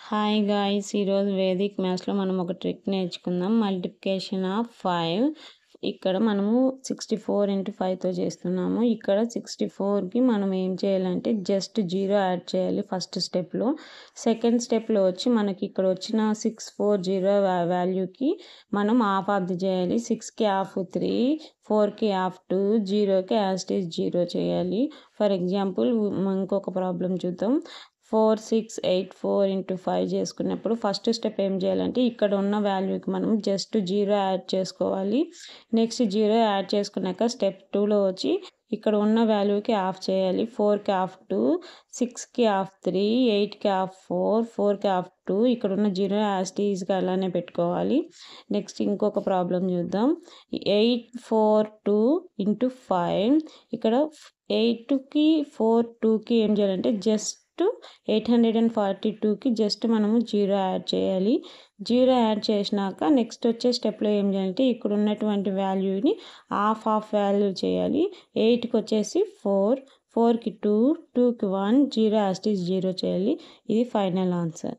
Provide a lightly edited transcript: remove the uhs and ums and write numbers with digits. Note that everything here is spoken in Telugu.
హాయ్ గాయ్స్, ఈరోజు వేదిక్ మ్యాథ్స్లో మనం ఒక ట్రిక్ నేర్చుకుందాం. Multiplication of 5. ఇక్కడ మనము 64 × 5తో చేస్తున్నాము. ఇక్కడ 64కి మనం ఏం చేయాలంటే జస్ట్ 0 యాడ్ చేయాలి ఫస్ట్ స్టెప్లో. సెకండ్ స్టెప్లో వచ్చి మనకి ఇక్కడ వచ్చిన 640 వాల్యూకి మనం హాఫ్ ది చేయాలి. 6కి హాఫ్ 3, 4కి హాఫ్ 2, 0కి యాజ్ ఇట్ ఈజ్ 0 చేయాలి. ఫర్ ఎగ్జాంపుల్ ఇంకొక ప్రాబ్లం చూద్దాం. 4684 × 5 చేసుకున్నప్పుడు ఫస్ట్ స్టెప్ ఏం చేయాలంటే ఇక్కడ ఉన్న వాల్యూకి మనం జస్ట్ 0 యాడ్ చేసుకోవాలి. నెక్స్ట్ 0 యాడ్ చేసుకున్నాక స్టెప్ 2లో వచ్చి ఇక్కడ ఉన్న వాల్యూకి హాఫ్ చేయాలి. 4కి హాఫ్ 2, 6కి హాఫ్ 3, 8కి హాఫ్ 4, 4కి హాఫ్ 2. ఇక్కడ ఉన్న 0 యాజ్ ఇట్ ఈజ్గా అలానే పెట్టుకోవాలి. నెక్స్ట్ ఇంకొక ప్రాబ్లం చూద్దాం. 842 × 5. ఇక్కడ 8కి 4, 2కి ఏం చేయాలంటే జస్ట్ 842కి జస్ట్ మనము 0 యాడ్ చేయాలి. 0 యాడ్ చేసినాక నెక్స్ట్ వచ్చే స్టెప్లో ఏం చేయాలంటే ఇక్కడ ఉన్నటువంటి వాల్యూని హాఫ్ వాల్యూ చేయాలి. 8కి వచ్చేసి 4, 4కి 2, 2కి 1, 0 యాజ్ ఇట్ ఈజ్ 0 చేయాలి. ఇది ఫైనల్ ఆన్సర్.